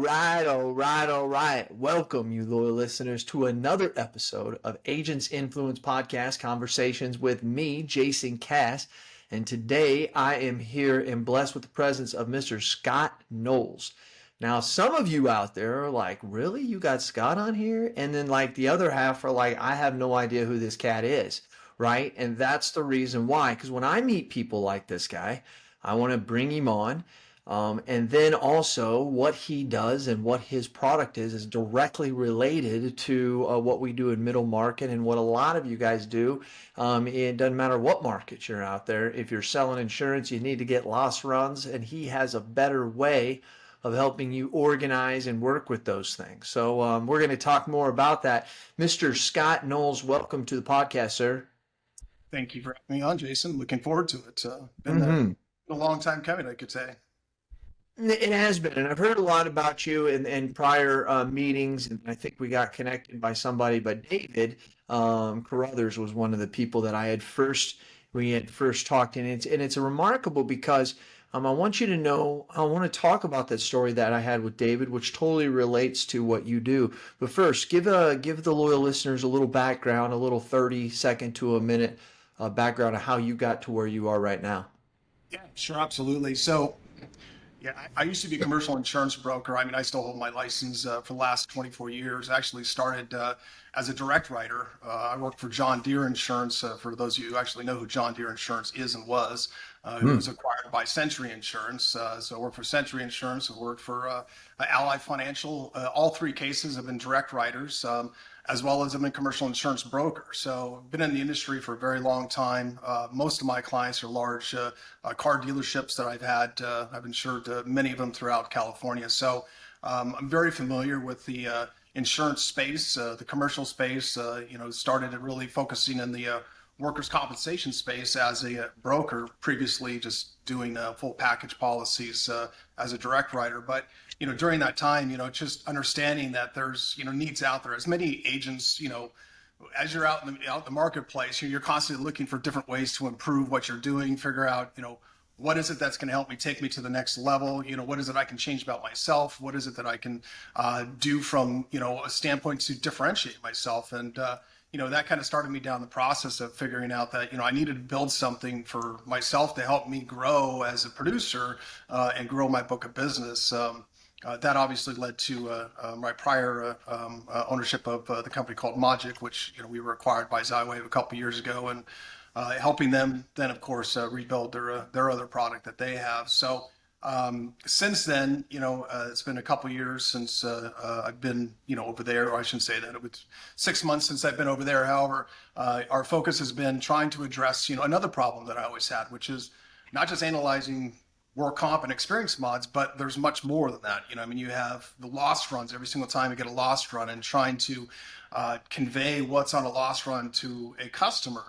All right. Welcome, you loyal listeners, to another episode of Agents Influence Podcast Conversations with me, Jason Cass. And today I am here and blessed with the presence of Mr. Scott Knowles. Now, some of you out there are like, really? You got Scott on here? And then, like, the other half are like, I have no idea who this cat is, right? And that's the reason why. Because when I meet people like this guy, I want to bring him on. And then also what he does and what his product is directly related to what we do in middle market and what a lot of you guys do. It doesn't matter what market you're out there. If you're selling insurance, you need to get loss runs, and he has a better way of helping you organize and work with those things. So we're going to talk more about that. Mr. Scott Knowles, welcome to the podcast, sir. Thank you for having me on, Jason. Looking forward to it. Been a long time coming, I could say. It has been, and I've heard a lot about you in prior meetings, and I think we got connected by somebody, but David Carruthers was one of the people that we had first talked, and it's remarkable because I want you to know, I want to talk about that story that I had with David, which totally relates to what you do. But first, give the loyal listeners a little background, a little 30-second to a minute background of how you got to where you are right now. Yeah, sure, absolutely. So, yeah, I used to be a commercial insurance broker. I mean, I still hold my license for the last 24 years. I actually started as a direct writer. I worked for John Deere Insurance, for those of you who actually know who John Deere Insurance is and was, who was acquired by Century Insurance. So I worked for Century Insurance, I worked for Ally Financial. All three cases have been direct writers, as well as I'm a commercial insurance broker. So I've been in the industry for a very long time. Most of my clients are large car dealerships that I've had. I've insured many of them throughout California. So I'm very familiar with the insurance space, the commercial space. Started really focusing in the workers' compensation space as a broker, previously just doing full package policies as a direct writer. But during that time, just understanding that there's needs out there. As many agents, as you're out in the marketplace, you're constantly looking for different ways to improve what you're doing, figure out what is it that's going to help me take me to the next level? What is it I can change about myself? What is it that I can do from a standpoint to differentiate myself? And that kind of started me down the process of figuring out that I needed to build something for myself to help me grow as a producer and grow my book of business. That obviously led to my prior ownership of the company called Mogic, which we were acquired by Zywave a couple years ago, and helping them then, of course, rebuild their other product that they have. So since then, it's been a couple years since I've been over there, or I shouldn't say that. It was 6 months since I've been over there. However, our focus has been trying to address another problem that I always had, which is not just analyzing work comp and experience mods, but there's much more than that. You have the loss runs every single time you get a loss run, and trying to convey what's on a loss run to a customer.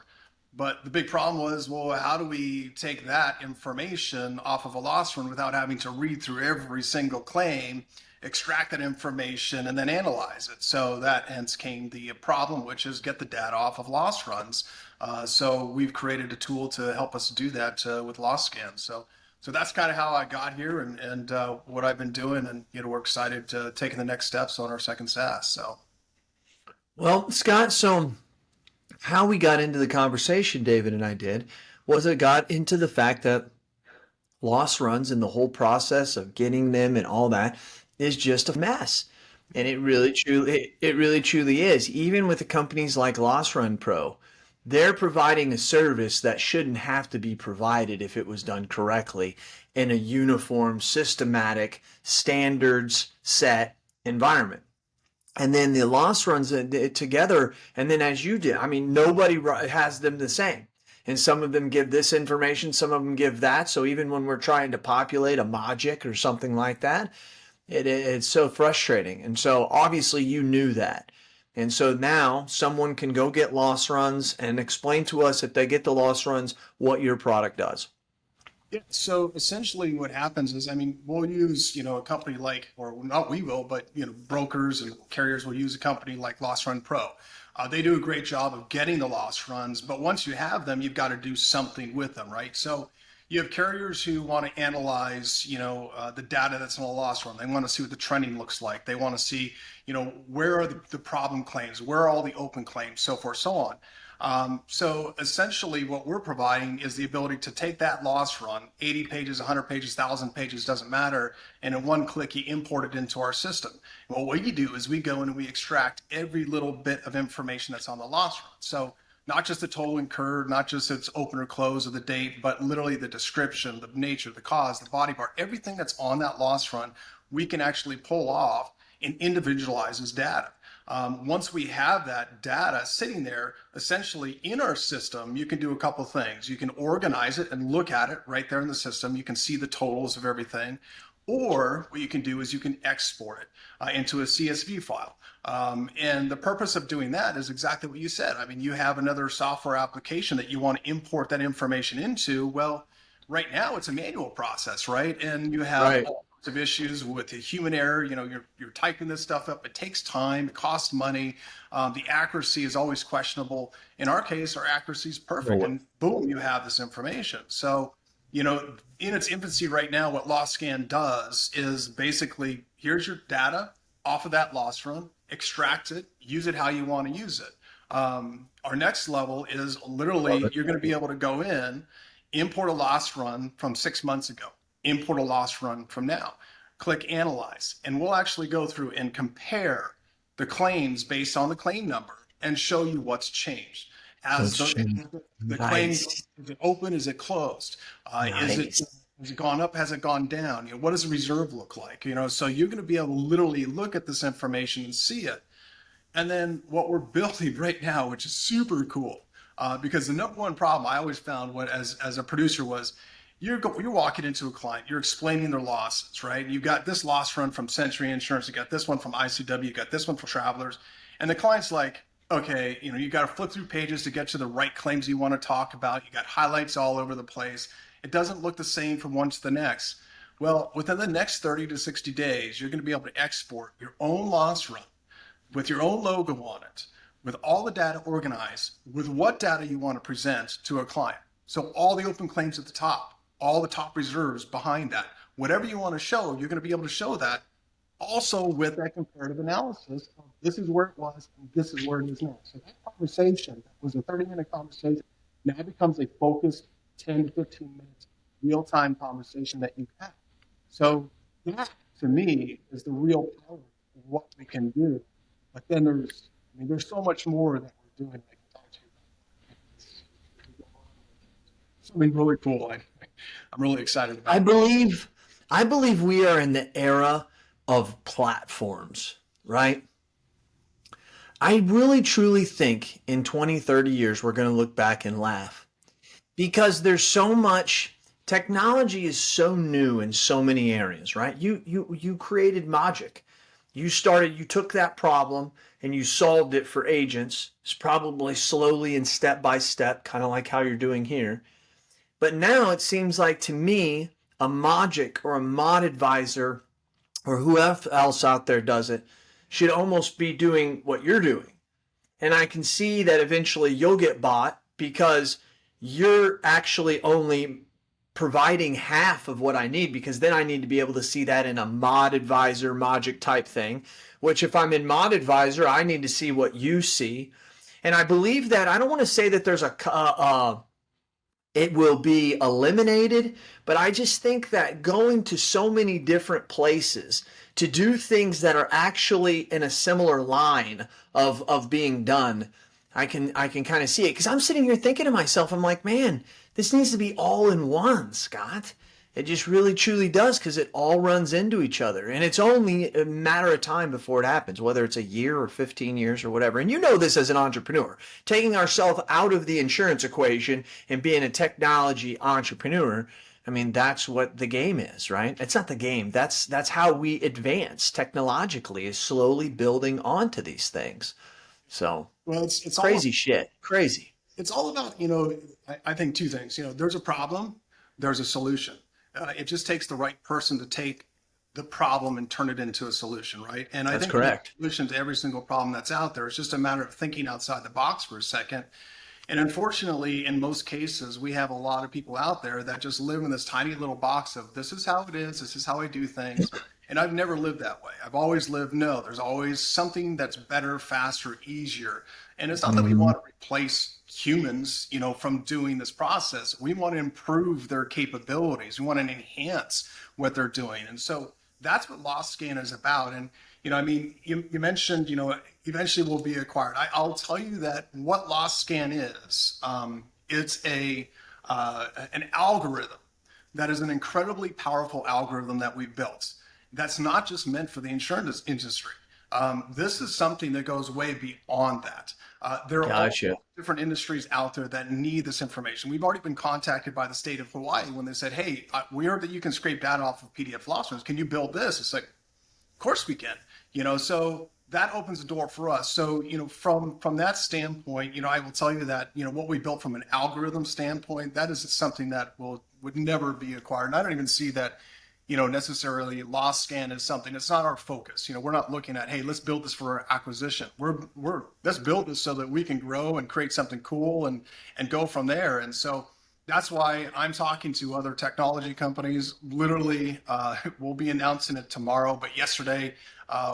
But the big problem was, well, how do we take that information off of a loss run without having to read through every single claim, extract that information, and then analyze it? So that hence came the problem, which is get the data off of loss runs. So we've created a tool to help us do that with loss scans. So that's kind of how I got here and what I've been doing. And, we're excited to taking the next steps on our second SaaS. So. Well, Scott, so how we got into the conversation, David and I did, was it got into the fact that loss runs and the whole process of getting them and all that is just a mess. And it really truly is. Even with the companies like Loss Run Pro, they're providing a service that shouldn't have to be provided if it was done correctly in a uniform, systematic, standards set environment. And then the loss runs together, and then as you did, nobody has them the same. And some of them give this information, some of them give that. So even when we're trying to populate a Mogic or something like that, it's so frustrating. And so obviously you knew that. And so now someone can go get loss runs and explain to us, if they get the loss runs, what your product does. Yeah, so essentially what happens is, we'll use, a company like, or not we will, but, brokers and carriers will use a company like Loss Run Pro. They do a great job of getting the loss runs, but once you have them, you've got to do something with them, right? So You have carriers who want to analyze, the data that's in a loss run. They want to see what the trending looks like. They want to see, where are the problem claims, where are all the open claims, so forth, so on. So essentially what we're providing is the ability to take that loss run, 80 pages, 100 pages, 1,000 pages, doesn't matter. And in one click, you import it into our system. Well, what we do is we go in and we extract every little bit of information that's on the loss run. So not just the total incurred, not just its open or close of the date, but literally the description, the nature, the cause, the body part, everything that's on that loss run, we can actually pull off and individualize as data. Once we have that data sitting there, essentially in our system, you can do a couple things. You can organize it and look at it right there in the system. You can see the totals of everything. Or what you can do is you can export it into a CSV file. And the purpose of doing that is exactly what you said. I mean, you have another software application that you want to import that information into. Well, right now it's a manual process, right? And you have Right. all sorts of issues with the human error. You're typing this stuff up. It takes time. It costs money. The accuracy is always questionable. In our case, our accuracy is perfect, No. and boom, you have this information. So, in its infancy right now, what LossScan does is basically, here's your data off of that loss run, extract it, use it how you want to use it. Our next level is literally, you're going to be able to go in, import a loss run from 6 months ago, import a loss run from now, click analyze, and we'll actually go through and compare the claims based on the claim number and show you what's changed. As the claim, Nice. is it open? Is it closed? Is it Nice. has it gone up? Has it gone down? What does the reserve look like? So you're going to be able to literally look at this information and see it. And then what we're building right now, which is super cool, because the number one problem I always found as a producer was you're walking into a client, you're explaining their losses, right? You've got this loss run from Century Insurance, you got this one from ICW, you got this one from Travelers, and the client's like, okay, you got to flip through pages to get to the right claims you want to talk about. You got highlights all over the place. It doesn't look the same from one to the next. Well, within the next 30 to 60 days, you're going to be able to export your own loss run with your own logo on it, with all the data organized, with what data you want to present to a client. So all the open claims at the top, all the top reserves behind that, whatever you want to show, you're going to be able to show that also with that comparative analysis of this is where it was and this is where it is now. So that conversation that was a 30-minute conversation now becomes a focused 10 to 15 minutes real-time conversation that you have. So that, to me, is the real power of what we can do. But then there's so much more that we're doing. I can talk to you about. It's something really cool. I'm really excited about I it. believe we are in the era of platforms, right? I really truly think in 20, 30 years, we're going to look back and laugh because there's so much technology is so new in so many areas, right? You created Magic. You took that problem and you solved it for agents. It's probably slowly and step by step, kind of like how you're doing here. But now it seems like to me, a Magic or a Mod Advisor or whoever else out there does it should almost be doing what you're doing. And I can see that eventually you'll get bought because you're actually only providing half of what I need, because then I need to be able to see that in a Mod Advisor, Magic type thing, which if I'm in Mod Advisor, I need to see what you see. And I believe that, I don't want to say that there's it will be eliminated, but I just think that going to so many different places to do things that are actually in a similar line of being done, I can kind of see it, because I'm sitting here thinking to myself, I'm like, man, this needs to be all in one, Scott. It just really truly does, because it all runs into each other. And it's only a matter of time before it happens, whether it's a year or 15 years or whatever. And you know this as an entrepreneur. Taking ourselves out of the insurance equation and being a technology entrepreneur, I mean, that's what the game is, right? It's not the game. That's how we advance technologically, is slowly building onto these things. So Well, it's crazy shit. Crazy. it's all about, I think two things. There's a problem, there's a solution. It just takes the right person to take the problem and turn it into a solution, right? And I That's think correct. the solution to every single problem that's out there is just a matter of thinking outside the box for a second And unfortunately, in most cases, we have a lot of people out there that just live in this tiny little box of this is how it is, this is how I do things. And I've never lived that way. I've always lived, no, there's always something that's better, faster, easier. And it's not that we Hmm. want to replace humans, from doing this process. We want to improve their capabilities. We want to enhance what they're doing. And so that's what Lost Scan is about. And, I mean, you mentioned, eventually will be acquired. I'll tell you that what Lost Scan is, it's an algorithm that is an incredibly powerful algorithm that we built. That's not just meant for the insurance industry. This is something that goes way beyond that. There are all Gotcha. different industries out there that need this information. We've already been contacted by the state of Hawaii when they said, "Hey, we heard that you can scrape data off of PDF loss runs. Can you build this?" It's like, of course we can. So that opens the door for us. So from that standpoint, I will tell you that what we built from an algorithm standpoint, that is something that would never be acquired. And I don't even see that necessarily loss scan is something. It's not our focus. We're not looking at, hey, let's build this for acquisition. We're let's build this so that we can grow and create something cool and go from there. And so that's why I'm talking to other technology companies. Literally, we'll be announcing it tomorrow. But yesterday,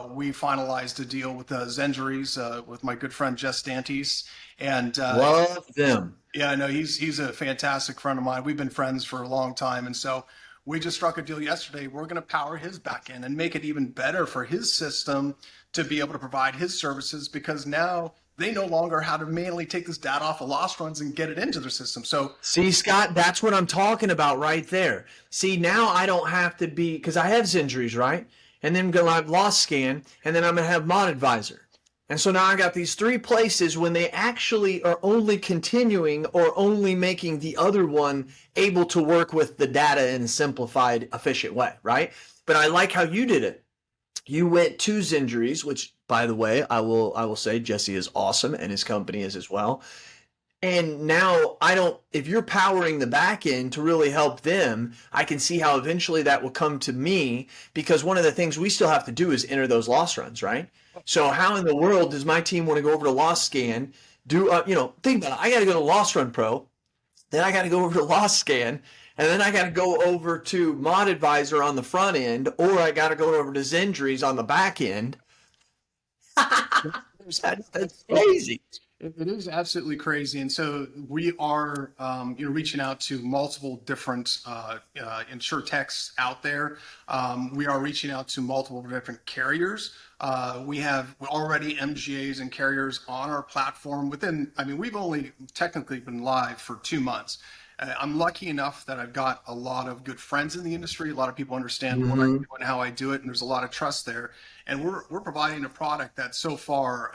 we finalized a deal with Zenjuries with my good friend Jess Dantes, and Love them. yeah, no, he's a fantastic friend of mine. We've been friends for a long time, and so we just struck a deal yesterday. We're going to power his backend and make it even better for his system to be able to provide his services, because now they no longer have to manually take this data off of loss runs and get it into their system. So See, Scott, that's what I'm talking about right there. See, now I don't have to be, because I have injuries, right? And then I'm going to have loss scan, and then I'm going to have mod advisor. And so now I got these three places when they actually are only continuing or only making the other one able to work with the data in a simplified, efficient way, right? But I like how you did it. You went to Zinjuries, which, by the way, I will say Jesse is awesome and his company is as well. And now I don't, if you're powering the back end to really help them, I can see how eventually that will come to me, because one of the things we still have to do is enter those loss runs, right? So how in the world does my team want to go over to loss scan, think about it. I got to go to loss run pro, then I got to go over to loss scan, and then I got to go over to mod advisor on the front end, or I got to go over to Zenjuries on the back end. That's crazy. it is absolutely crazy. And so we are, reaching out to multiple different insure techs out there. We are reaching out to multiple different carriers. We have already MGAs and carriers on our platform we've only technically been live for 2 months. I'm lucky enough that I've got a lot of good friends in the industry. A lot of people understand what I do and how I do it, and there's a lot of trust there. And we're providing a product that so far,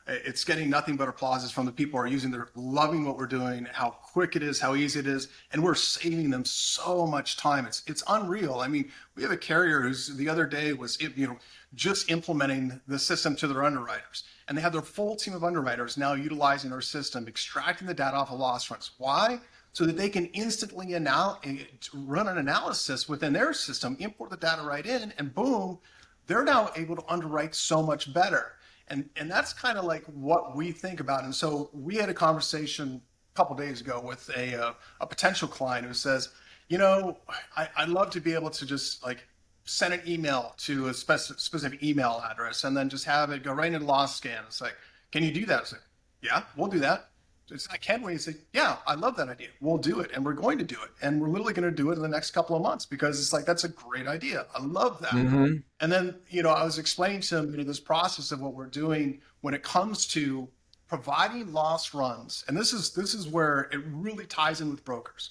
it's getting nothing but applauses from the people who are using. They're loving what we're doing, how quick it is, how easy it is, and we're saving them so much time. It's unreal. We have a carrier who's the other day was just implementing the system to their underwriters, and they have their full team of underwriters now utilizing our system, extracting the data off of loss runs. Why? So that they can instantly run an analysis within their system, import the data right in, and boom, they're now able to underwrite so much better. And that's kind of like what we think about. And so we had a conversation a couple of days ago with a potential client who says, I'd love to be able to just like send an email to a specific email address and then just have it go right into loss scan. It's like, can you do that? It's like, yeah, we'll do that. Can we? Say, yeah, I love that idea. We'll do it, and we're going to do it, and we're literally going to do it in the next couple of months, because it's like, that's a great idea. I love that. Mm-hmm. And then I was explaining to him this process of what we're doing when it comes to providing loss runs, and this is where it really ties in with brokers.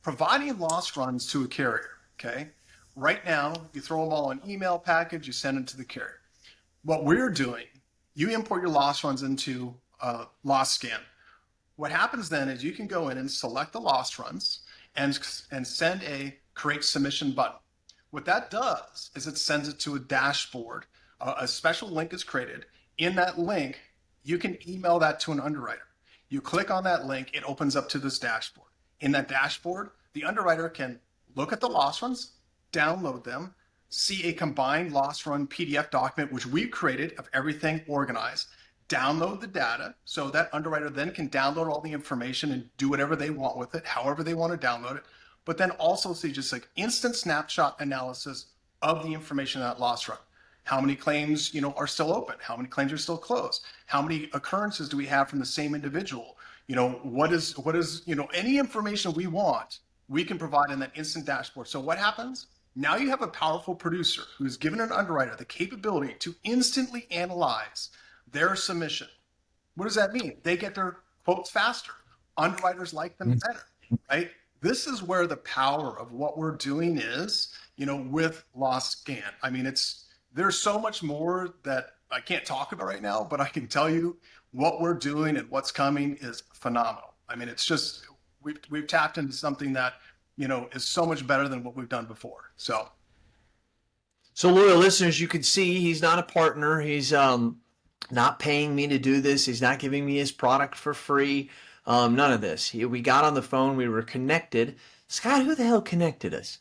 Providing loss runs to a carrier. Okay, right now you throw them all in an email package, you send it to the carrier. What we're doing, you import your loss runs into loss scan. What happens then is you can go in and select the loss runs and send a create submission button. What that does is it sends it to a dashboard. A special link is created. In that link, you can email that to an underwriter. You click on that link, it opens up to this dashboard. In that dashboard, the underwriter can look at the loss runs, download them, see a combined loss run PDF document, which we've created of everything organized, download the data so that underwriter then can download all the information and do whatever they want with it, however they want to download it. But then also see just like instant snapshot analysis of the information in that loss run. How many claims, are still open? How many claims are still closed? How many occurrences do we have from the same individual? What is, any information we want, we can provide in that instant dashboard. So what happens? Now you have a powerful producer who's given an underwriter the capability to instantly analyze their submission. What does that mean? They get their quotes faster. Underwriters like them better, right? This is where the power of what we're doing is, with Loss Scan. I mean, there's so much more that I can't talk about right now, but I can tell you what we're doing and what's coming is phenomenal. I mean, it's just, we've tapped into something that, is so much better than what we've done before. So loyal listeners, you can see he's not a partner. He's not paying me to do this. He's not giving me his product for free. None of this. We got on the phone. We were connected. Scott, who the hell connected us?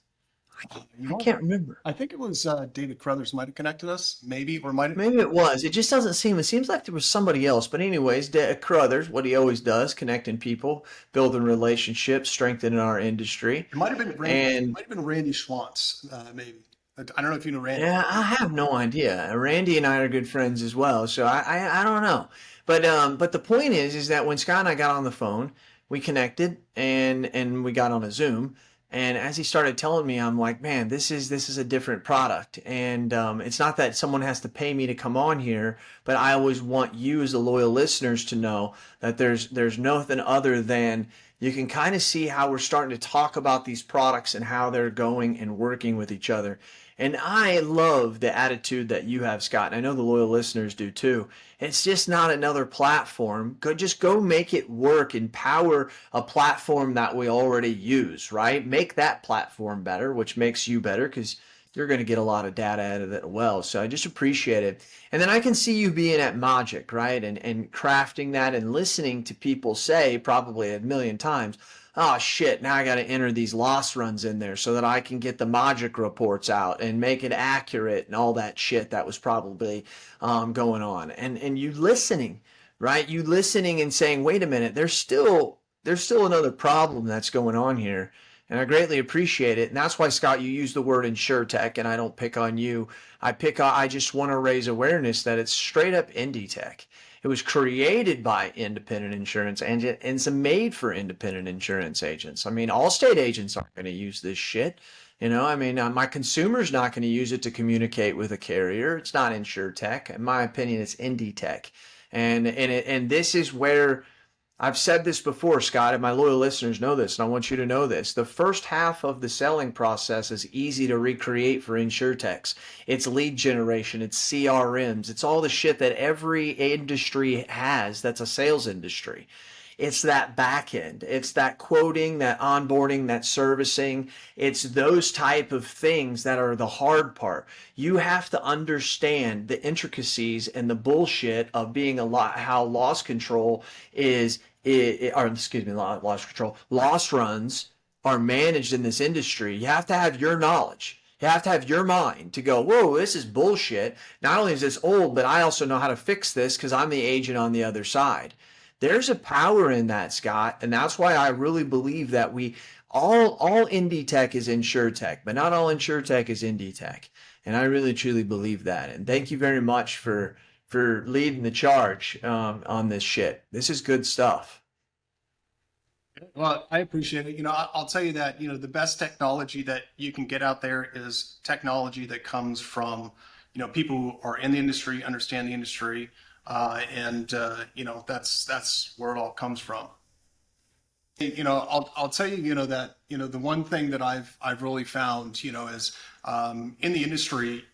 I can't remember. I think it was David Crothers might have connected us, maybe it was. It just doesn't seem. It seems like there was somebody else. But anyways, Crothers, what he always does, connecting people, building relationships, strengthening our industry. It might have been Randy. It might have been Randy Schwantz, maybe. I don't know if you know Randy. Yeah, I have no idea. Randy and I are good friends as well, so I don't know. But the point is that when Scott and I got on the phone, we connected and we got on a Zoom. And as he started telling me, I'm like, man, this is a different product. And it's not that someone has to pay me to come on here, but I always want you as the loyal listeners to know that there's nothing other than you can kind of see how we're starting to talk about these products and how they're going and working with each other. And I love the attitude that you have, Scott. And I know the loyal listeners do too. It's just not another platform. Just go make it work. Empower a platform that we already use, right? Make that platform better, which makes you better because you're going to get a lot of data out of it well. So I just appreciate it. And then I can see you being at Magic, right? And crafting that and listening to people say probably a million times, oh shit, now I got to enter these loss runs in there so that I can get the Magic reports out and make it accurate and all that shit that was probably going on. And you listening, right? You listening and saying, wait a minute, there's still another problem that's going on here. And I greatly appreciate it. And that's why, Scott, you use the word insurtech, and I don't pick on you. I just want to raise awareness that it's straight up indie tech. It was created by independent insurance and it's made for independent insurance agents. I mean, Allstate agents aren't going to use this shit. My consumer's not going to use it to communicate with a carrier. It's not insurtech. In my opinion, it's indie tech. And this is where I've said this before, Scott, and my loyal listeners know this, and I want you to know this. The first half of the selling process is easy to recreate for insurtechs. It's lead generation, it's CRMs, it's all the shit that every industry has that's a sales industry. It's that back end. It's that quoting, that onboarding, that servicing. It's those type of things that are the hard part. You have to understand the intricacies and the bullshit of being how loss control loss runs are managed in this industry. You have to have your knowledge. You have to have your mind to go, whoa, this is bullshit. Not only is this old, but I also know how to fix this because I'm the agent on the other side. There's a power in that, Scott, and that's why I really believe that all indie tech is insurtech, but not all insurtech is indie tech. And I really truly believe that. And thank you very much for leading the charge on this shit. This is good stuff. Well, I appreciate it. I'll tell you that, the best technology that you can get out there is technology that comes from, people who are in the industry, understand the industry. That's where it all comes from. I'll tell you, that, the one thing that I've really found, is in the industry,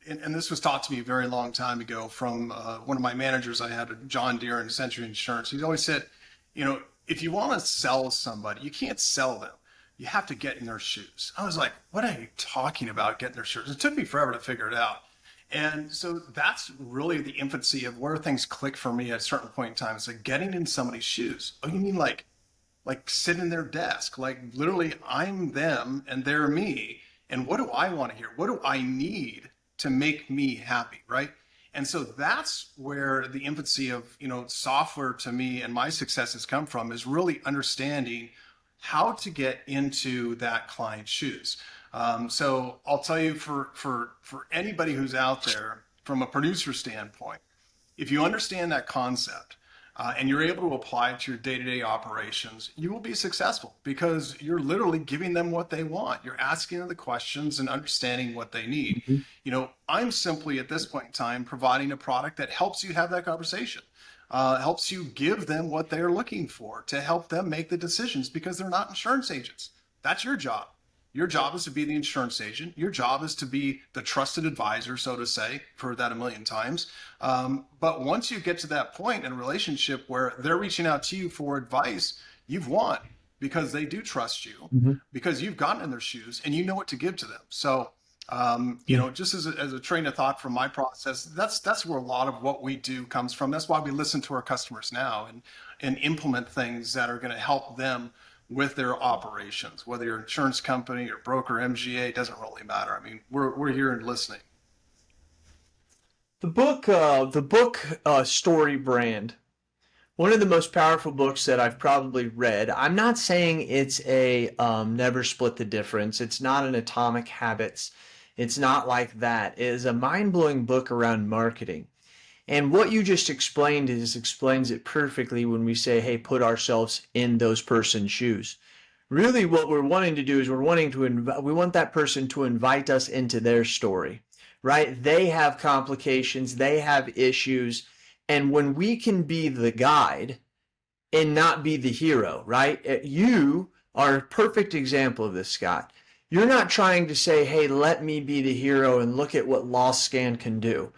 and this was taught to me a very long time ago from one of my managers I had at John Deere and Century Insurance. He's always said, if you want to sell somebody, you can't sell them. You have to get in their shoes. I was like, what are you talking about, getting their shoes? It took me forever to figure it out. And so that's really the infancy of where things click for me at a certain point in time. It's like getting in somebody's shoes. Oh, you mean like sit in their desk? Like literally I'm them and they're me. And what do I want to hear? What do I need to make me happy, right? And so that's where the infancy of, software to me and my success has come from, is really understanding how to get into that client's shoes. So I'll tell you, for anybody who's out there from a producer standpoint, if you understand that concept, and you're able to apply it to your day-to-day operations, you will be successful, because you're literally giving them what they want. You're asking them the questions and understanding what they need. Mhm. I'm simply at this point in time providing a product that helps you have that conversation, helps you give them what they're looking for to help them make the decisions, because they're not insurance agents. That's your job. Your job is to be the insurance agent. Your job is to be the trusted advisor, so to say. I've heard that a million times. But once you get to that point in a relationship where they're reaching out to you for advice, you've won, because they do trust you, Mhm. because you've gotten in their shoes and you know what to give to them. So, Yeah. just as a train of thought from my process, that's where a lot of what we do comes from. That's why we listen to our customers now and implement things that are going to help them with their operations, whether you're an insurance company or broker, MGA, doesn't really matter. I mean, we're here and listening. The book Story Brand, one of the most powerful books that I've probably read. I'm not saying it's a Never Split the Difference. It's not an Atomic Habits. It's not like that. It is a mind-blowing book around marketing. And what you just explains it perfectly when we say, hey, put ourselves in those person's shoes. Really, what we're wanting to do is we want that person to invite us into their story, right? They have complications, they have issues, and when we can be the guide and not be the hero, right? You are a perfect example of this, Scott. You're not trying to say, hey, let me be the hero and look at what Loss Scan can do.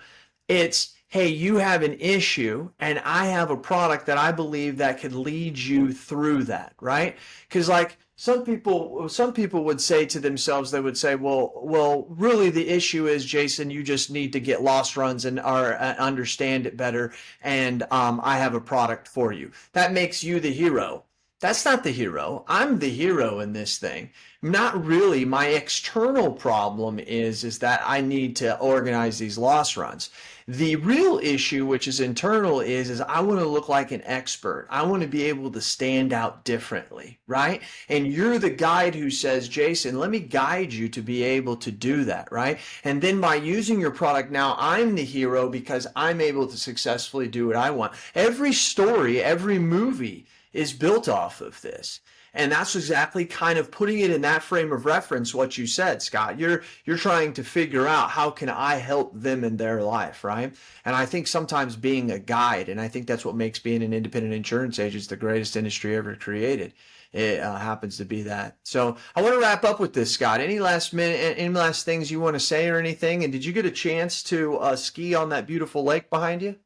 It's, hey, you have an issue and I have a product that I believe that could lead you through that, right? Because like some people would say to themselves, they would say, well, really the issue is, Jason, you just need to get loss runs and or understand it better, and I have a product for you. That makes you the hero. That's not the hero. I'm the hero in this thing. Not really. My external problem is that I need to organize these loss runs. The real issue, which is internal, is I want to look like an expert. I want to be able to stand out differently, right? And you're the guide who says, Jason, let me guide you to be able to do that, right? And then by using your product, now I'm the hero because I'm able to successfully do what I want. Every story, every movie is built off of this. And that's exactly kind of putting it in that frame of reference, what you said, Scott. You're trying to figure out how can I help them in their life, right? And I think sometimes being a guide, and I think that's what makes being an independent insurance agent the greatest industry ever created. It happens to be that. So I want to wrap up with this, Scott. Any last things you want to say or anything? And did you get a chance to ski on that beautiful lake behind you?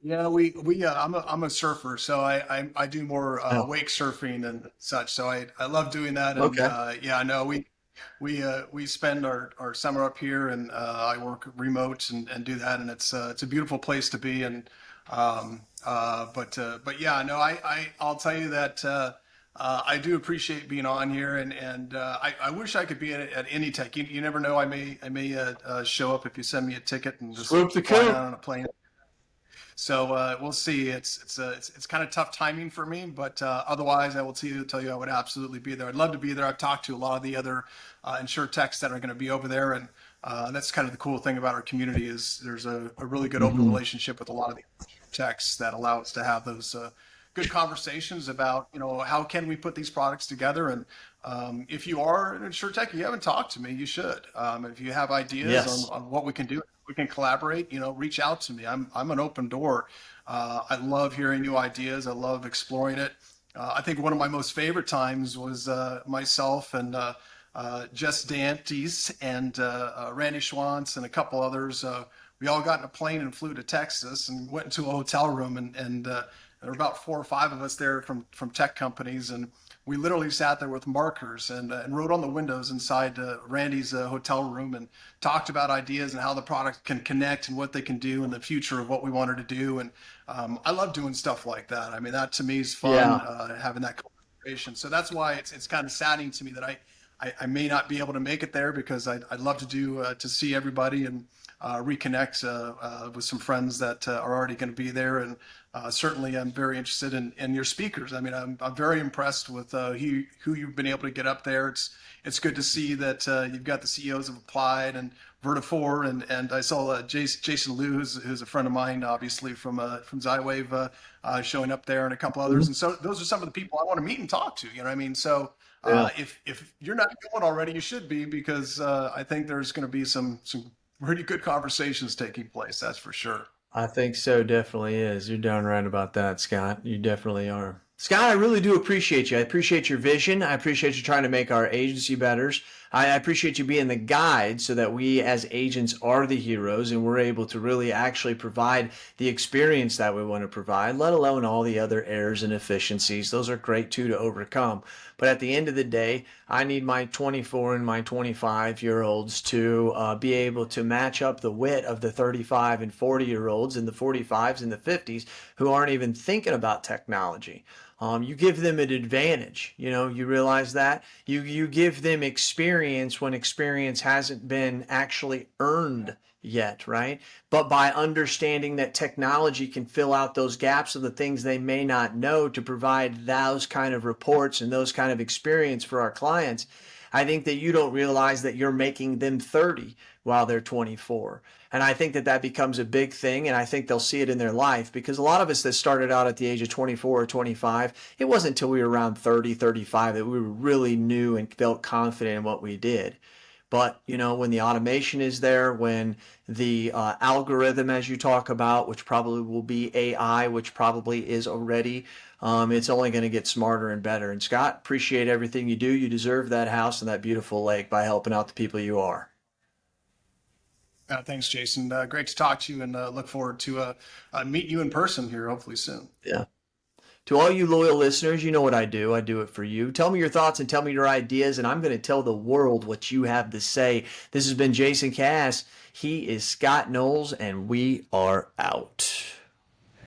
Yeah, I'm a surfer, so I do more Oh, wake surfing and such. So I love doing that, and okay. yeah, no, we spend our summer up here, and I work remote and do that, and it's a beautiful place to be. And but yeah, no, I'll tell you that I do appreciate being on here, and I wish I could be at any tech. You never know, I may show up if you send me a ticket and just Swoop the fly coop. down on a plane. So we'll see. It's kind of tough timing for me, but otherwise, I will tell you I would absolutely be there. I'd love to be there. I've talked to a lot of the other insure techs that are going to be over there, and that's kind of the cool thing about our community is there's a really good open Hmm. relationship with a lot of the techs that allow us to have those good conversations about how can we put these products together. And if you are an insure tech, you haven't talked to me, you should. If you have ideas Yes. on what we can do, we can collaborate, reach out to me. I'm an open door. I love hearing new ideas. I love exploring it. I think one of my most favorite times was myself and Jess Dantes and Randy Schwantz and a couple others. We all got in a plane and flew to Texas and went into a hotel room, and there were about 4 or 5 of us there from tech companies, and we literally sat there with markers and wrote on the windows inside Randy's hotel room and talked about ideas and how the product can connect and what they can do in the future of what we wanted to do. And I love doing stuff like that. I mean, that to me is fun, Yeah. having that conversation. So that's why it's kind of saddening to me that I may not be able to make it there because I'd love to do to see everybody and reconnect with some friends that are already going to be there. And certainly, I'm very interested in your speakers. I mean, I'm very impressed with who you've been able to get up there. It's good to see that you've got the CEOs of Applied and Vertafore, and I saw Jason Liu, who's a friend of mine, obviously from Zywave, showing up there, and a couple others. And so those are some of the people I want to meet and talk to. You know what I mean? So Yeah. if you're not going already, you should be, because I think there's going to be some pretty good conversations taking place. That's for sure. I think so, definitely is. You're darn right about that, Scott. You definitely are. Scott, I really do appreciate you. I appreciate your vision. I appreciate you trying to make our agency better. I appreciate you being the guide so that we as agents are the heroes and we're able to really actually provide the experience that we want to provide, let alone all the other errors and efficiencies. Those are great too to overcome. But at the end of the day, I need my 24 and my 25-year-olds to be able to match up the wit of the 35 and 40-year-olds and the 45s and the 50s who aren't even thinking about technology. You give them an advantage. You realize that you give them experience when experience hasn't been actually earned yet, right? But by understanding that technology can fill out those gaps of the things they may not know to provide those kind of reports and those kind of experience for our clients, I think that you don't realize that you're making them 30 while they're 24. And I think that that becomes a big thing. And I think they'll see it in their life, because a lot of us that started out at the age of 24 or 25, it wasn't until we were around 30, 35 that we really knew and felt confident in what we did. But, when the automation is there, when the algorithm, as you talk about, which probably will be AI, which probably is already, it's only going to get smarter and better. And Scott, appreciate everything you do. You deserve that house and that beautiful lake by helping out the people you are. Thanks, Jason. Great to talk to you, and look forward to meet you in person here hopefully soon. Yeah. To all you loyal listeners, you know what I do. I do it for you. Tell me your thoughts and tell me your ideas, and I'm going to tell the world what you have to say. This has been Jason Cass. He is Scott Knowles, and we are out.